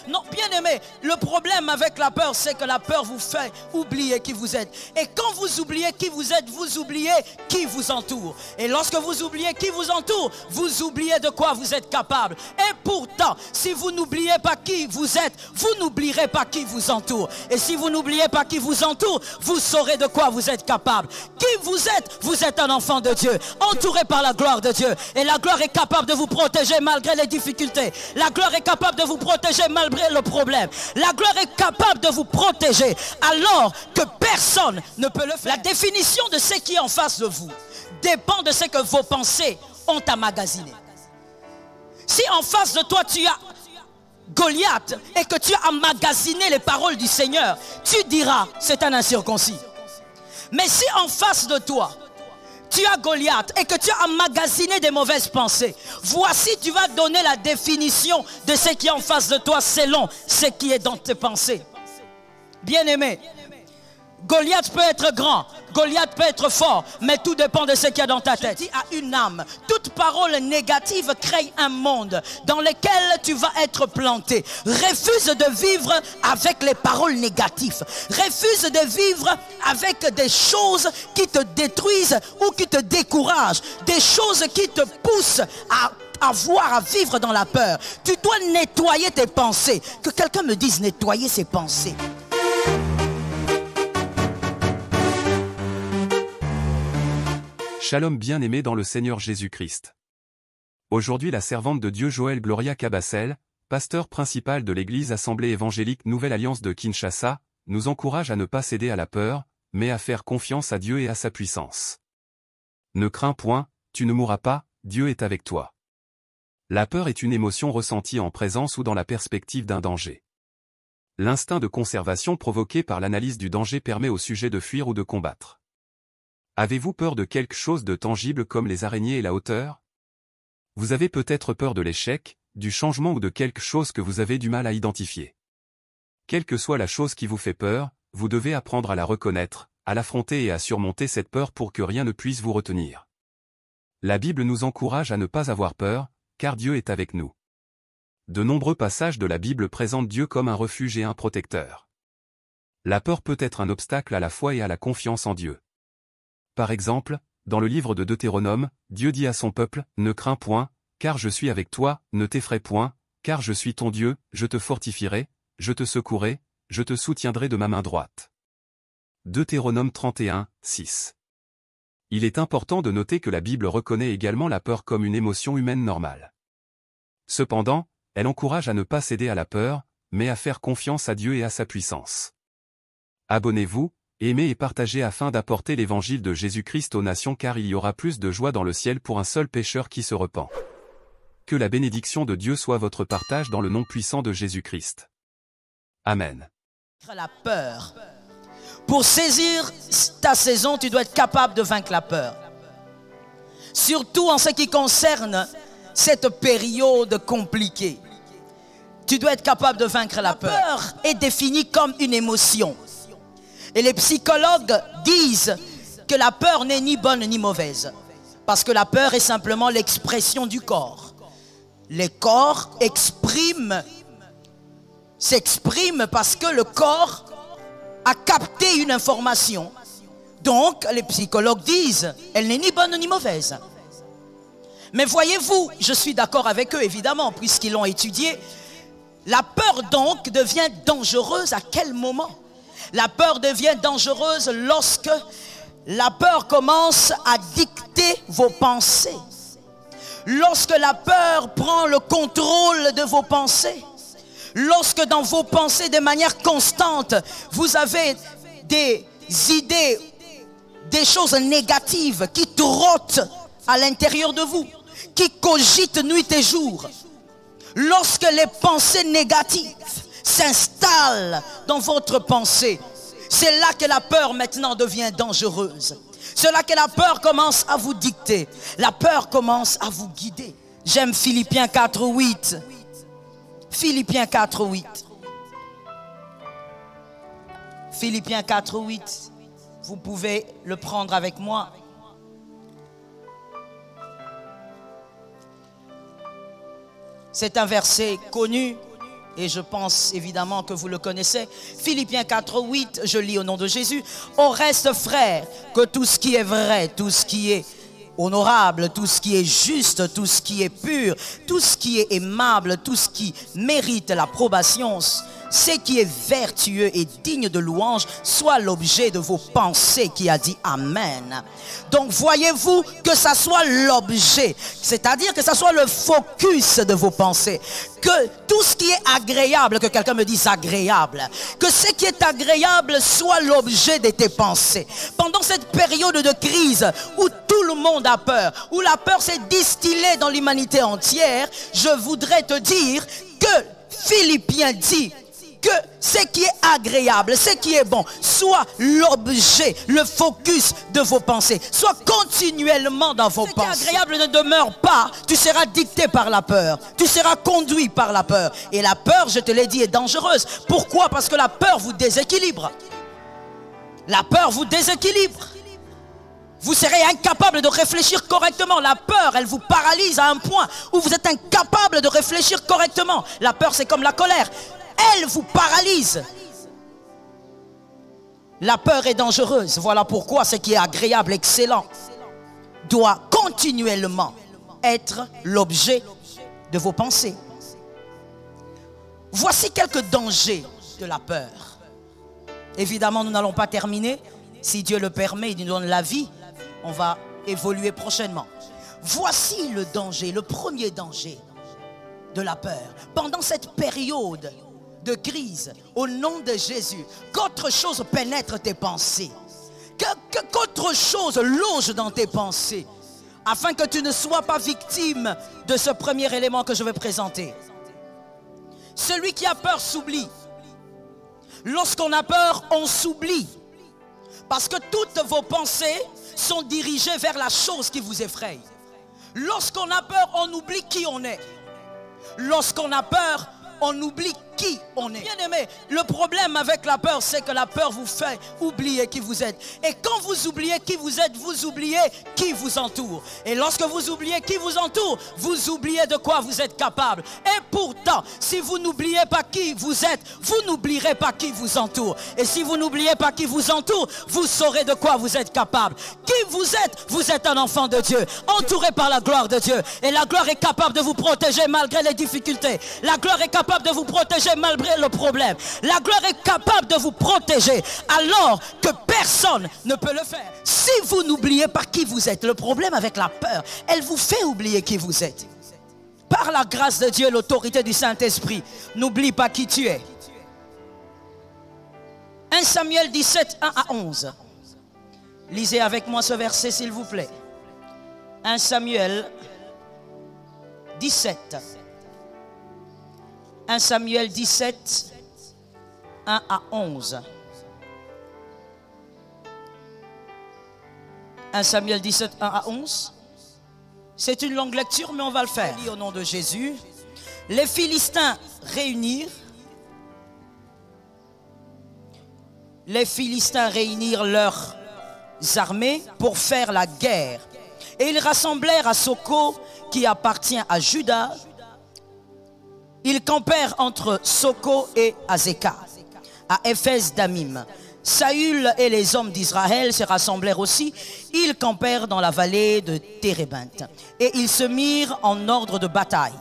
Non, bien aimé, le problème avec la peur, c'est que la peur vous fait oublier qui vous êtes. Et quand vous oubliez qui vous êtes, vous oubliez qui vous entoure. Et lorsque vous oubliez qui vous entoure, vous oubliez de quoi vous êtes capable. Et pourtant, si vous n'oubliez pas qui vous êtes, vous n'oublierez pas qui vous entoure. Et si vous n'oubliez pas qui vous entoure, vous saurez de quoi vous êtes capable. Qui vous êtes un enfant de Dieu, entouré par la gloire de Dieu. Et la gloire est capable de vous protéger malgré les difficultés. La gloire est capable de vous protéger malgré le problème. La gloire est capable de vous protéger alors que personne ne peut le faire. La définition de ce qui est en face de vous dépend de ce que vos pensées ont emmagasiné. Si en face de toi tu as Goliath et que tu as emmagasiné les paroles du Seigneur, tu diras c'est un incirconcis. Mais si en face de toi tu as Goliath et que tu as emmagasiné des mauvaises pensées, voici tu vas donner la définition de ce qui est en face de toi selon ce qui est dans tes pensées. Bien-aimé, Goliath peut être grand, Goliath peut être fort, mais tout dépend de ce qu'il y a dans ta tête. Tu as une âme. Toute parole négative crée un monde dans lequel tu vas être planté. Refuse de vivre avec les paroles négatives. Refuse de vivre avec des choses qui te détruisent ou qui te découragent. Des choses qui te poussent à vivre dans la peur. Tu dois nettoyer tes pensées. Que quelqu'un me dise nettoyer ses pensées. Shalom bien-aimé dans le Seigneur Jésus-Christ. Aujourd'hui la servante de Dieu Joël Gloria Cabassel, pasteur principal de l'église Assemblée évangélique Nouvelle Alliance de Kinshasa, nous encourage à ne pas céder à la peur, mais à faire confiance à Dieu et à sa puissance. Ne crains point, tu ne mourras pas, Dieu est avec toi. La peur est une émotion ressentie en présence ou dans la perspective d'un danger. L'instinct de conservation provoqué par l'analyse du danger permet au sujet de fuir ou de combattre. Avez-vous peur de quelque chose de tangible comme les araignées et la hauteur? Vous avez peut-être peur de l'échec, du changement ou de quelque chose que vous avez du mal à identifier. Quelle que soit la chose qui vous fait peur, vous devez apprendre à la reconnaître, à l'affronter et à surmonter cette peur pour que rien ne puisse vous retenir. La Bible nous encourage à ne pas avoir peur, car Dieu est avec nous. De nombreux passages de la Bible présentent Dieu comme un refuge et un protecteur. La peur peut être un obstacle à la foi et à la confiance en Dieu. Par exemple, dans le livre de Deutéronome, Dieu dit à son peuple, « Ne crains point, car je suis avec toi, ne t'effraie point, car je suis ton Dieu, je te fortifierai, je te secouerai, je te soutiendrai de ma main droite. » Deutéronome 31, 6. Il est important de noter que la Bible reconnaît également la peur comme une émotion humaine normale. Cependant, elle encourage à ne pas céder à la peur, mais à faire confiance à Dieu et à sa puissance. Abonnez-vous, aimez et partagez afin d'apporter l'évangile de Jésus-Christ aux nations car il y aura plus de joie dans le ciel pour un seul pécheur qui se repent. Que la bénédiction de Dieu soit votre partage dans le nom puissant de Jésus-Christ. Amen. La peur. Pour saisir ta saison, tu dois être capable de vaincre la peur. Surtout en ce qui concerne cette période compliquée. Tu dois être capable de vaincre la peur. La peur est définie comme une émotion. Et les psychologues disent que la peur n'est ni bonne ni mauvaise. Parce que la peur est simplement l'expression du corps. Le corps s'exprime parce que le corps a capté une information. Donc, les psychologues disent, elle n'est ni bonne ni mauvaise. Mais voyez-vous, je suis d'accord avec eux évidemment, puisqu'ils l'ont étudié. La peur donc devient dangereuse à quel moment? La peur devient dangereuse lorsque la peur commence à dicter vos pensées. Lorsque la peur prend le contrôle de vos pensées. Lorsque dans vos pensées de manière constante, vous avez des idées, des choses négatives qui trottent à l'intérieur de vous, qui cogitent nuit et jour. Lorsque les pensées négatives s'installe dans votre pensée, c'est là que la peur maintenant devient dangereuse. C'est là que la peur commence à vous dicter. La peur commence à vous guider. J'aime Philippiens 4:8. Philippiens 4:8. Philippiens 4:8. Vous pouvez le prendre avec moi. C'est un verset connu Et je pense évidemment que vous le connaissez. Philippiens 4:8, je lis au nom de Jésus. Au reste, frères, que tout ce qui est vrai, tout ce qui est honorable, tout ce qui est juste, tout ce qui est pur, tout ce qui est aimable, tout ce qui mérite l'approbation, ce qui est vertueux et digne de louange, soit l'objet de vos pensées, qui a dit Amen. Donc voyez-vous que ça soit l'objet, c'est-à-dire que ça soit le focus de vos pensées, que tout ce qui est agréable, que quelqu'un me dise agréable, que ce qui est agréable soit l'objet de tes pensées. Pendant cette période de crise où tout le monde a peur, où la peur s'est distillée dans l'humanité entière, je voudrais te dire que Philippiens dit que ce qui est agréable, ce qui est bon, soit l'objet, le focus de vos pensées, soit continuellement dans vos pensées. Ce qui est agréable ne demeure pas, tu seras dicté par la peur, tu seras conduit par la peur. Et la peur, je te l'ai dit, est dangereuse. Pourquoi? Parce que la peur vous déséquilibre. La peur vous déséquilibre. Vous serez incapable de réfléchir correctement. La peur, elle vous paralyse à un point où vous êtes incapable de réfléchir correctement. La peur, c'est comme la colère. Elle vous paralyse. La peur est dangereuse. Voilà pourquoi ce qui est agréable, excellent, doit continuellement être l'objet de vos pensées. Voici quelques dangers de la peur. Évidemment, nous n'allons pas terminer. Si Dieu le permet, il nous donne la vie, on va évoluer prochainement. Voici le danger, le premier danger de la peur. Pendant cette période de crise, au nom de Jésus, qu'autre chose pénètre tes pensées, qu'autre chose loge dans tes pensées, afin que tu ne sois pas victime de ce premier élément que je vais présenter. Celui qui a peur s'oublie. Lorsqu'on a peur, on s'oublie. Parce que toutes vos pensées sont dirigées vers la chose qui vous effraie. Lorsqu'on a peur, on oublie qui on est. Lorsqu'on a peur, on oublie qui on est. Bien aimé, le problème avec la peur, c'est que la peur vous fait oublier qui vous êtes. Et quand vous oubliez qui vous êtes, vous oubliez qui vous entoure. Et lorsque vous oubliez qui vous entoure, vous oubliez de quoi vous êtes capable. Et pourtant, si vous n'oubliez pas qui vous êtes, vous n'oublierez pas qui vous entoure. Et si vous n'oubliez pas qui vous entoure, vous saurez de quoi vous êtes capable. Qui vous êtes un enfant de Dieu, entouré par la gloire de Dieu. Et la gloire est capable de vous protéger malgré les difficultés. La gloire est capable de vous protéger malgré le problème. La gloire est capable de vous protéger alors que personne ne peut le faire. Si vous n'oubliez pas qui vous êtes, le problème avec la peur, elle vous fait oublier qui vous êtes. Par la grâce de Dieu, l'autorité du Saint-Esprit, n'oublie pas qui tu es. 1 Samuel 17, 1 à 11. Lisez avec moi ce verset s'il vous plaît. 1 Samuel 17. 1 Samuel 17, 1 à 11. 1 Samuel 17, 1 à 11. C'est une longue lecture, mais on va le faire. Au nom de Jésus. Les Philistins réunirent leurs armées pour faire la guerre. Et ils rassemblèrent à Soko, qui appartient à Juda. Ils campèrent entre Soko et Azekah, à Éphès d'Amim. Saül et les hommes d'Israël se rassemblèrent aussi. Ils campèrent dans la vallée de Térébinthe. Et ils se mirent en ordre de bataille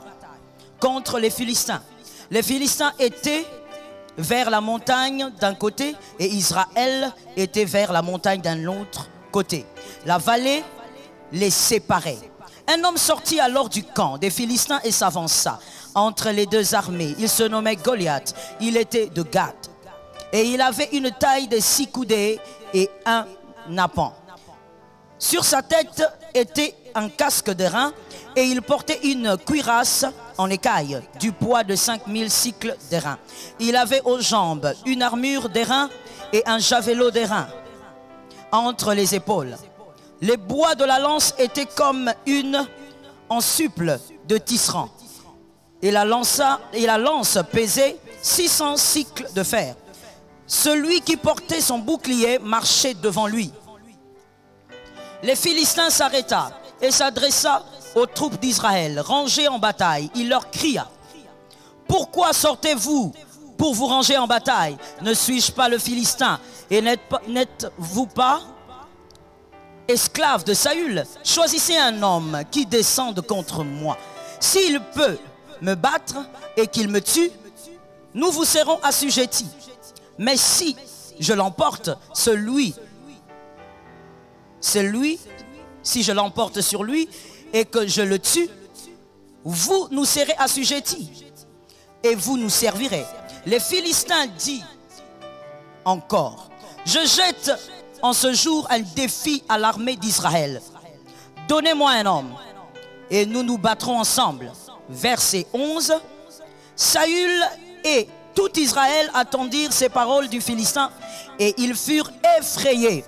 contre les Philistins. Les Philistins étaient vers la montagne d'un côté et Israël était vers la montagne d'un autre côté. La vallée les séparait. Un homme sortit alors du camp des Philistins et s'avança entre les deux armées. Il se nommait Goliath. Il était de Gath. Et il avait une taille de 6 coudées et un nappan. Sur sa tête était un casque d'airain et il portait une cuirasse en écaille du poids de 5000 cycles d'airain. Il avait aux jambes une armure d'airain et un javelot d'airain entre les épaules. Les bois de la lance étaient comme une ensuple de tisserand. Et la lance pesait 600 cycles de fer. Celui qui portait son bouclier marchait devant lui. Les Philistins s'arrêta et s'adressa aux troupes d'Israël, rangées en bataille. Il leur cria: pourquoi sortez-vous pour vous ranger en bataille? Ne suis-je pas le Philistin? Et n'êtes-vous pas esclave de Saül? Choisissez un homme qui descende contre moi. S'il peut me battre et qu'il me tue, nous vous serons assujettis. Mais si je l'emporte, si je l'emporte sur lui et que je le tue, vous nous serez assujettis et vous nous servirez. Les Philistins disent encore, je jette en ce jour un défi à l'armée d'Israël. Donnez-moi un homme et nous nous battrons ensemble. Verset 11. Saül et tout Israël attendirent ces paroles du Philistin et ils furent effrayés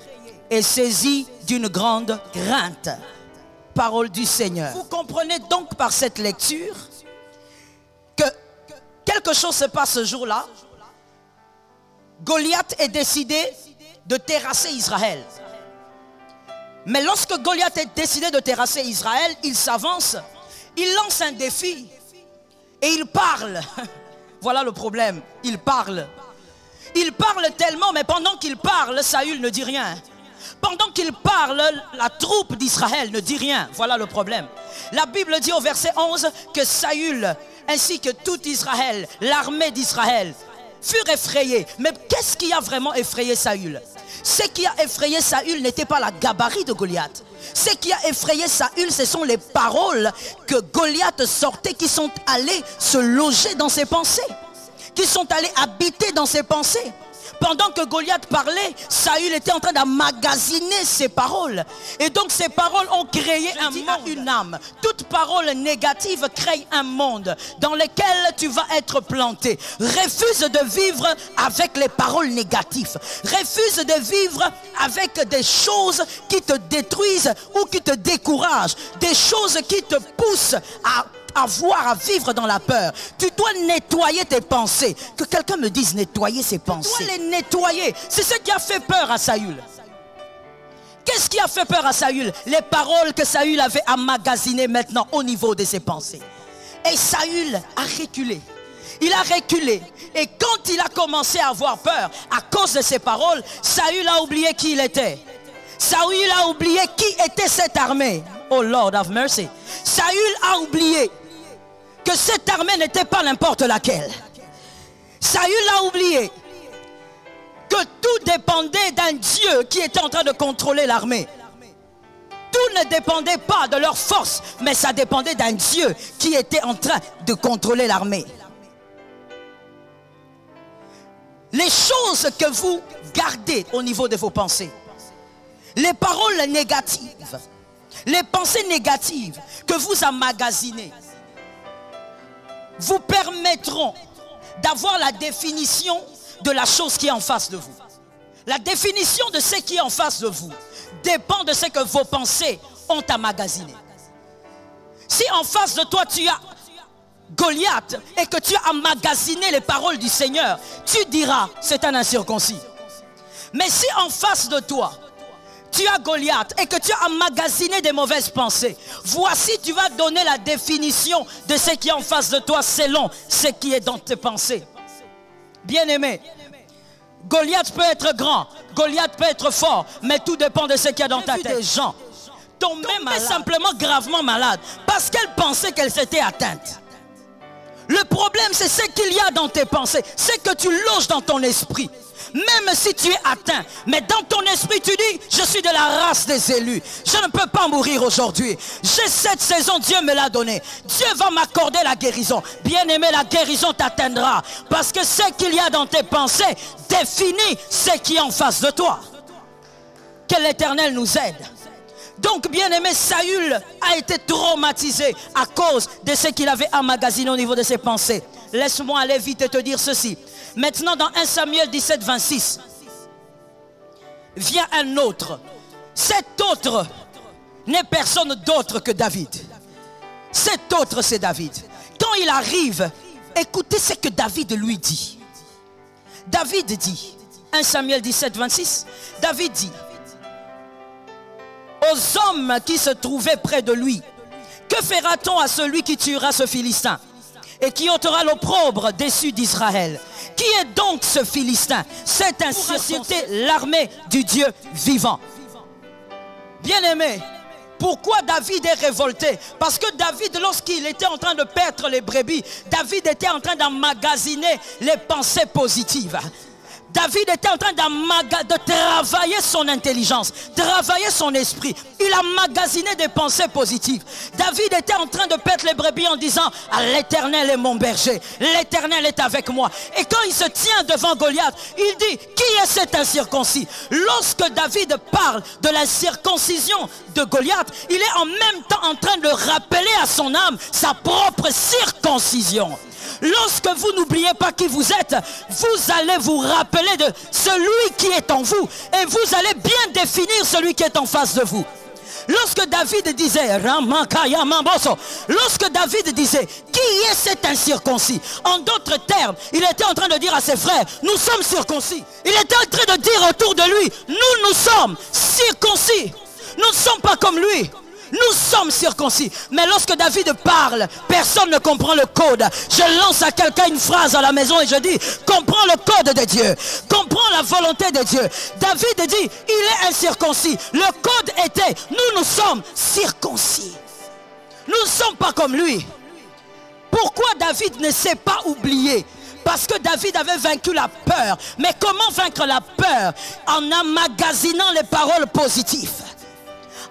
et saisis d'une grande crainte. Parole du Seigneur. Vous comprenez donc par cette lecture que quelque chose se passe ce jour-là. Goliath est décidé de terrasser Israël. Mais lorsque Goliath est décidé de terrasser Israël, il s'avance, il lance un défi et il parle. Voilà le problème, il parle. Il parle tellement, mais pendant qu'il parle, Saül ne dit rien. Pendant qu'il parle, la troupe d'Israël ne dit rien. Voilà le problème. La Bible dit au verset 11 que Saül, ainsi que tout Israël, l'armée d'Israël, furent effrayés. Mais qu'est-ce qui a vraiment effrayé Saül? Ce qui a effrayé Saül n'était pas la gabarit de Goliath. Ce qui a effrayé Saül, ce sont les paroles que Goliath sortait, qui sont allées se loger dans ses pensées, qui sont allées habiter dans ses pensées. Pendant que Goliath parlait, Saül était en train d'emmagasiner ses paroles. Et donc ces paroles ont créé un monde, une âme. Toute parole négative crée un monde dans lequel tu vas être planté. Refuse de vivre avec les paroles négatives. Refuse de vivre avec des choses qui te détruisent ou qui te découragent. Des choses qui te poussent à vivre dans la peur. Tu dois nettoyer tes pensées. Que quelqu'un me dise nettoyer ses pensées. Tu dois les nettoyer. C'est ce qui a fait peur à Saül. Qu'est-ce qui a fait peur à Saül? Les paroles que Saül avait emmagasinées maintenant au niveau de ses pensées. Et Saül a reculé. Il a reculé. Et quand il a commencé à avoir peur à cause de ses paroles, Saül a oublié qui il était. Saül a oublié qui était cette armée. Oh Lord have mercy. Saül a oublié que cette armée n'était pas n'importe laquelle. Saül a oublié que tout dépendait d'un Dieu qui était en train de contrôler l'armée. Tout ne dépendait pas de leur force, mais ça dépendait d'un Dieu qui était en train de contrôler l'armée. Les choses que vous gardez au niveau de vos pensées, les paroles négatives, les pensées négatives que vous emmagasinez, vous permettront d'avoir la définition de la chose qui est en face de vous. La définition de ce qui est en face de vous dépend de ce que vos pensées ont emmagasiné. Si en face de toi tu as Goliath et que tu as emmagasiné les paroles du Seigneur, tu diras c'est un incirconcis. Mais si en face de toi tu as Goliath et que tu as emmagasiné des mauvaises pensées, voici tu vas donner la définition de ce qui est en face de toi selon ce qui est dans tes pensées. Bien-aimé, Goliath peut être grand, Goliath peut être fort, mais tout dépend de ce qu'il y a dans ta tête. Des gens tombaient simplement gravement malades parce qu'elles pensaient qu'elles s'étaient atteintes. Le problème, c'est ce qu'il y a dans tes pensées, c'est que tu loges dans ton esprit. Même si tu es atteint, mais dans ton esprit tu dis, je suis de la race des élus, je ne peux pas mourir aujourd'hui. J'ai cette saison, Dieu me l'a donnée. Dieu va m'accorder la guérison. Bien-aimé, la guérison t'atteindra. Parce que ce qu'il y a dans tes pensées définit ce qui est en face de toi. Que l'Éternel nous aide. Donc, bien-aimé, Saül a été traumatisé à cause de ce qu'il avait emmagasiné au niveau de ses pensées. Laisse-moi aller vite et te dire ceci. Maintenant, dans 1 Samuel 17, 26, vient un autre. Cet autre n'est personne d'autre que David. Cet autre, c'est David. Quand il arrive, écoutez ce que David lui dit. David dit, 1 Samuel 17, 26, David dit, aux hommes qui se trouvaient près de lui, que fera-t-on à celui qui tuera ce Philistin? et qui ôtera l'opprobre déçu d'Israël. Qui est donc ce Philistin? C'est ainsi l'armée du Dieu vivant. Bien-aimé, pourquoi David est révolté? Parce que David, lorsqu'il était en train de perdre les brebis, David était en train d'emmagasiner les pensées positives. David était en train de travailler son intelligence, travailler son esprit. Il a emmagasiné des pensées positives. David était en train de perdre les brebis en disant « L'Éternel est mon berger, l'Éternel est avec moi ». Et quand il se tient devant Goliath, il dit « Qui est cet incirconcis ?» Lorsque David parle de la circoncision de Goliath, il est en même temps en train de rappeler à son âme sa propre circoncision. Lorsque vous n'oubliez pas qui vous êtes, vous allez vous rappeler de celui qui est en vous et vous allez bien définir celui qui est en face de vous. Lorsque David disait, qui est cet incirconcis? En d'autres termes, il était en train de dire à ses frères, nous sommes circoncis. Il était en train de dire autour de lui, nous sommes circoncis. Nous ne sommes pas comme lui. Nous sommes circoncis. Mais lorsque David parle, personne ne comprend le code. Je lance à quelqu'un une phrase à la maison et je dis, comprends le code de Dieu. Comprends la volonté de Dieu. David dit, il est incirconcis. Le code était, nous sommes circoncis. Nous ne sommes pas comme lui. Pourquoi David ne s'est pas oublié? Parce que David avait vaincu la peur. Mais comment vaincre la peur? En emmagasinant les paroles positives.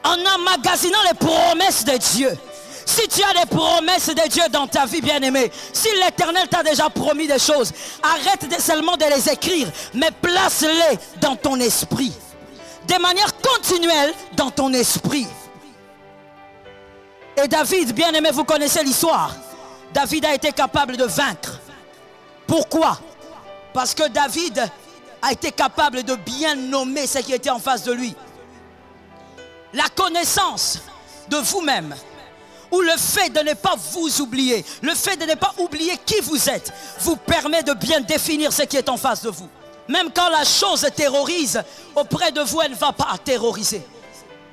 En emmagasinant les promesses de Dieu. Si tu as des promesses de Dieu dans ta vie, bien-aimé, si l'Éternel t'a déjà promis des choses, arrête seulement de les écrire, mais place-les dans ton esprit. De manière continuelle dans ton esprit. Et David, bien-aimé, vous connaissez l'histoire. David a été capable de vaincre. Pourquoi? Parce que David a été capable de bien nommer ce qui était en face de lui. La connaissance de vous-même, ou le fait de ne pas vous oublier, le fait de ne pas oublier qui vous êtes, vous permet de bien définir ce qui est en face de vous. Même quand la chose terrorise, auprès de vous, elle ne va pas terroriser.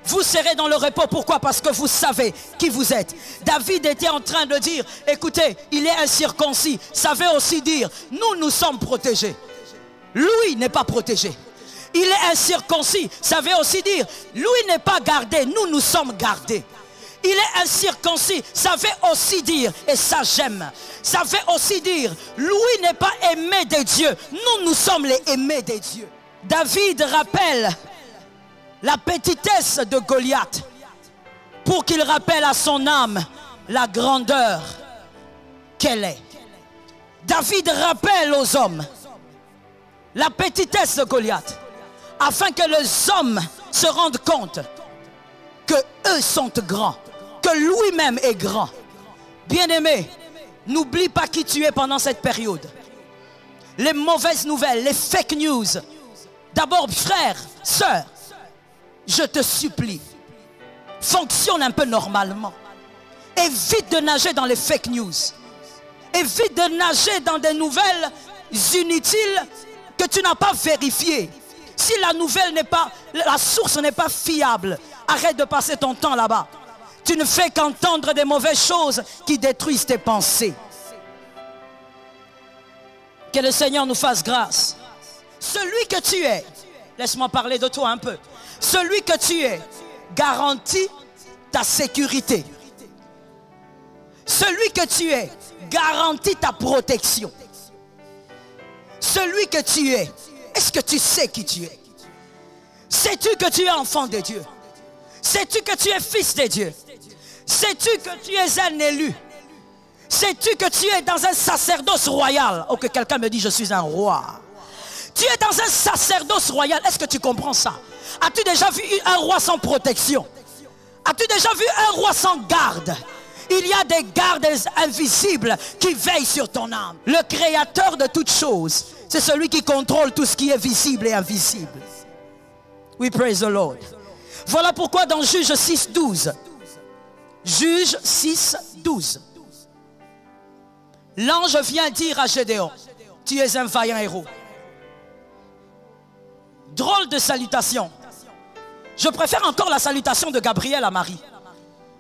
Vous serez dans le repos. Pourquoi? Parce que vous savez qui vous êtes. David était en train de dire, écoutez, il est incirconcis. Ça veut aussi dire, nous sommes protégés. Lui n'est pas protégé. Il est incirconcis. Ça veut aussi dire, lui n'est pas gardé, nous sommes gardés. Il est incirconcis. Ça veut aussi dire, et ça j'aime, ça veut aussi dire, lui n'est pas aimé de Dieu. Nous sommes les aimés de Dieu. David rappelle la petitesse de Goliath pour qu'il rappelle à son âme la grandeur qu'elle est. David rappelle aux hommes la petitesse de Goliath, afin que les hommes se rendent compte que eux sont grands, que lui-même est grand. Bien-aimé, n'oublie pas qui tu es pendant cette période. Les mauvaises nouvelles, les fake news. D'abord, frère, sœur, je te supplie, fonctionne un peu normalement. Évite de nager dans les fake news. Évite de nager dans des nouvelles inutiles que tu n'as pas vérifiées. Si la nouvelle n'est pas, la source n'est pas fiable, arrête de passer ton temps là-bas. Tu ne fais qu'entendre des mauvaises choses qui détruisent tes pensées. Que le Seigneur nous fasse grâce. Celui que tu es, laisse-moi parler de toi un peu. Celui que tu es garantit ta sécurité. Celui que tu es garantit ta protection. Celui que tu es, est-ce que tu sais qui tu es? Sais-tu que tu es enfant de Dieu? Sais-tu que tu es fils de Dieu? Sais-tu que tu es un élu? Sais-tu que tu es dans un sacerdoce royal? Oh, que quelqu'un me dit, je suis un roi. Tu es dans un sacerdoce royal. Est-ce que tu comprends ça? As-tu déjà vu un roi sans protection? As-tu déjà vu un roi sans garde? Il y a des gardes invisibles qui veillent sur ton âme. Le créateur de toutes choses, c'est celui qui contrôle tout ce qui est visible et invisible. We praise the Lord. Voilà pourquoi dans Juge 6, 12, Juge 6, 12, l'ange vient dire à Gédéon, tu es un vaillant héros. Drôle de salutation. Je préfère encore la salutation de Gabriel à Marie.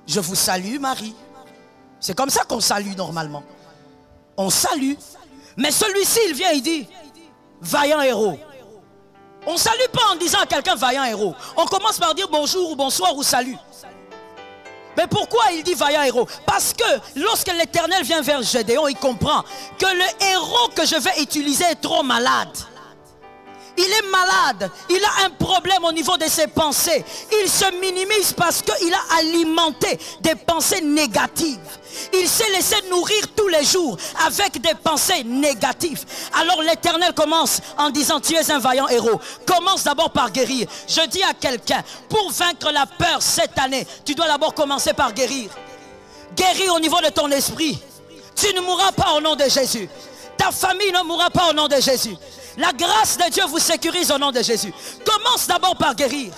Je vous salue Marie. C'est comme ça qu'on salue normalement. On salue. Mais celui-ci, il vient, il dit, vaillant héros. On ne salue pas en disant à quelqu'un vaillant héros. On commence par dire bonjour ou bonsoir ou salut. Mais pourquoi il dit vaillant héros? Parce que lorsque l'Éternel vient vers Gédéon, il comprend que le héros que je vais utiliser est trop malade. Il est malade, il a un problème au niveau de ses pensées. Il se minimise parce qu'il a alimenté des pensées négatives. Il s'est laissé nourrir tous les jours avec des pensées négatives. Alors l'Éternel commence en disant, tu es un vaillant héros. Commence d'abord par guérir. Je dis à quelqu'un, pour vaincre la peur cette année, tu dois d'abord commencer par guérir. Guérir au niveau de ton esprit. Tu ne mourras pas au nom de Jésus. Ta famille ne mourra pas au nom de Jésus. La grâce de Dieu vous sécurise au nom de Jésus. Commence d'abord par guérir.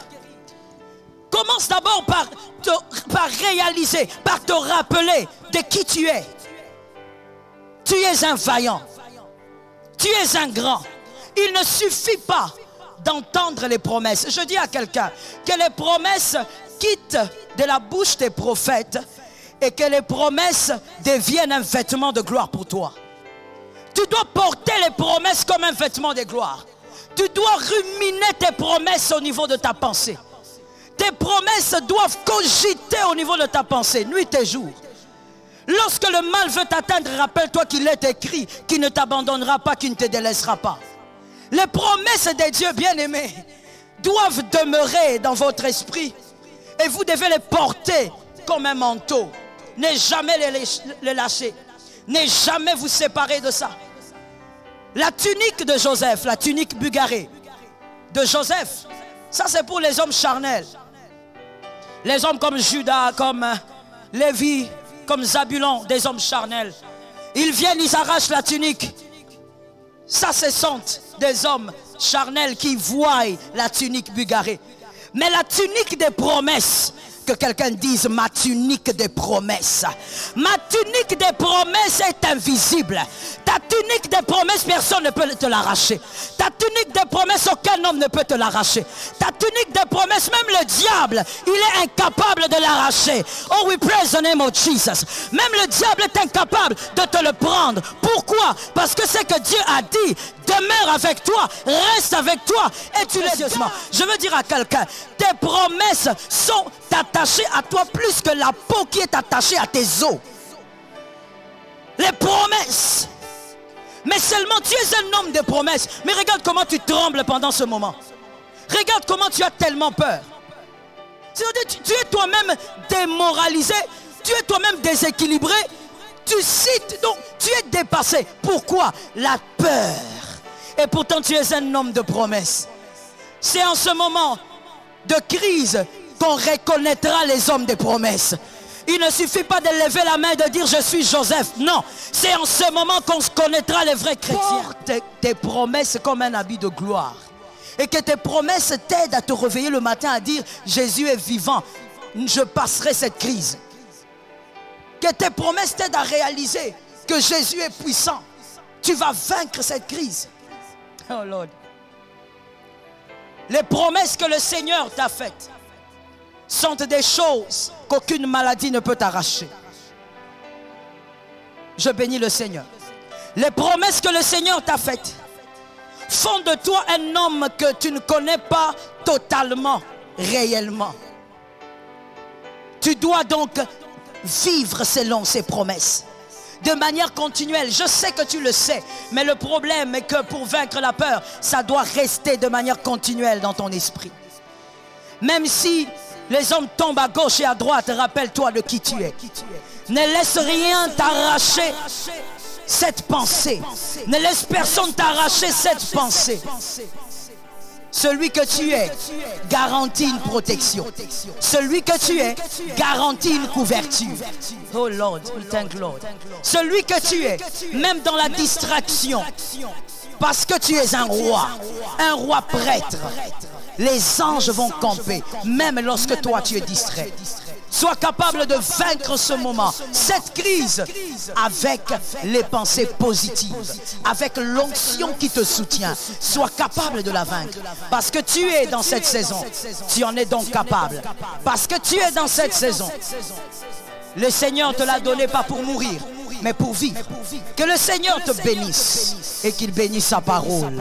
Commence d'abord par réaliser, par te rappeler de qui tu es. Tu es un vaillant. Tu es un grand. Il ne suffit pas d'entendre les promesses. Je dis à quelqu'un que les promesses quittent de la bouche des prophètes et que les promesses deviennent un vêtement de gloire pour toi. Tu dois porter les promesses comme un vêtement de gloire. Tu dois ruminer tes promesses au niveau de ta pensée. Tes promesses doivent cogiter au niveau de ta pensée, nuit et jour. Lorsque le mal veut t'atteindre, rappelle-toi qu'il est écrit, qu'il ne t'abandonnera pas, qu'il ne te délaissera pas. Les promesses de Dieu, bien-aimés, doivent demeurer dans votre esprit. Et vous devez les porter comme un manteau. Ne jamais les lâcher. Ne jamais vous séparer de ça. La tunique de Joseph, la tunique bugarée de Joseph, ça c'est pour les hommes charnels. Les hommes comme Judas, comme Lévi, comme Zabulon, des hommes charnels. Ils viennent, ils arrachent la tunique. Ça ce sont des hommes charnels qui voient la tunique bugarée. Mais la tunique des promesses, que quelqu'un dise ma tunique des promesses. Ma tunique des promesses est invisible. Ta tunique des promesses, personne ne peut te l'arracher. Ta tunique des promesses, aucun homme ne peut te l'arracher. Ta tunique des promesses, même le diable, il est incapable de l'arracher. Oh, we praise the name of Jesus. Même le diable est incapable de te le prendre. Pourquoi? Parce que c'est que Dieu a dit, demeure avec toi, reste avec toi et tu les gardes. Je veux dire à quelqu'un, tes promesses sont attachées à toi plus que la peau qui est attachée à tes os. Les promesses. Mais seulement tu es un homme de promesses. Mais regarde comment tu trembles pendant ce moment. Regarde comment tu as tellement peur. C'est-à-dire, tu es toi-même démoralisé. Tu es toi-même déséquilibré. Tu cites, donc tu es dépassé. Pourquoi? La peur. Et pourtant tu es un homme de promesses. C'est en ce moment de crise qu'on reconnaîtra les hommes de promesses. Il ne suffit pas de lever la main et de dire je suis Joseph. Non, c'est en ce moment qu'on se connaîtra les vrais chrétiens. Porte tes promesses comme un habit de gloire. Et que tes promesses t'aident à te réveiller le matin à dire Jésus est vivant, je passerai cette crise. Que tes promesses t'aident à réaliser que Jésus est puissant. Tu vas vaincre cette crise. Oh Lord. Les promesses que le Seigneur t'a faites sont des choses qu'aucune maladie ne peut t'arracher. Je bénis le Seigneur. Les promesses que le Seigneur t'a faites font de toi un homme que tu ne connais pas totalement, réellement. Tu dois donc vivre selon ces promesses. De manière continuelle. Je sais que tu le sais. Mais le problème est que pour vaincre la peur, ça doit rester de manière continuelle dans ton esprit. Même si les hommes tombent à gauche et à droite, rappelle-toi de qui tu es. Ne laisse rien t'arracher cette pensée. Ne laisse personne t'arracher cette pensée. Celui que tu es garantit une protection. Celui que tu es garantit une couverture. Oh Lord, we thank Lord. Celui que tu es, même dans la distraction, parce que tu es un roi prêtre, les anges vont camper, même lorsque toi tu es distrait. Sois capable de vaincre ce moment, cette crise, avec les pensées positives, avec l'onction qui te soutient. Sois capable de la vaincre. Parce que tu es dans cette saison, tu en es donc capable. Parce que tu es dans cette saison. Le Seigneur te l'a donné pas pour mourir, mais pour vivre. Que le Seigneur te bénisse et qu'il bénisse sa parole.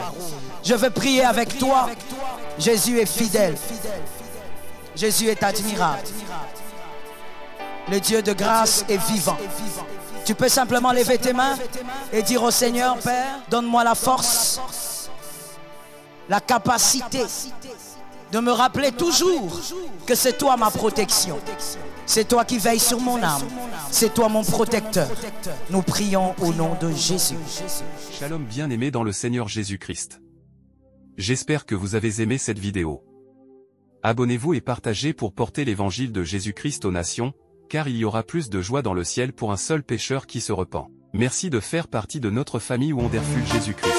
Je veux prier avec toi. Jésus est fidèle. Jésus est admirable. Le Dieu de grâce est vivant. Tu peux simplement lever tes mains et dire au Seigneur, Père, donne-moi la force, la capacité de me rappeler toujours que c'est toi ma protection. C'est toi qui veilles sur mon âme. C'est toi mon protecteur. Nous prions au nom de Jésus. Shalom bien-aimés dans le Seigneur Jésus-Christ. J'espère que vous avez aimé cette vidéo. Abonnez-vous et partagez pour porter l'évangile de Jésus-Christ aux nations, car il y aura plus de joie dans le ciel pour un seul pécheur qui se repent. Merci de faire partie de notre famille Wonderful Jésus-Christ.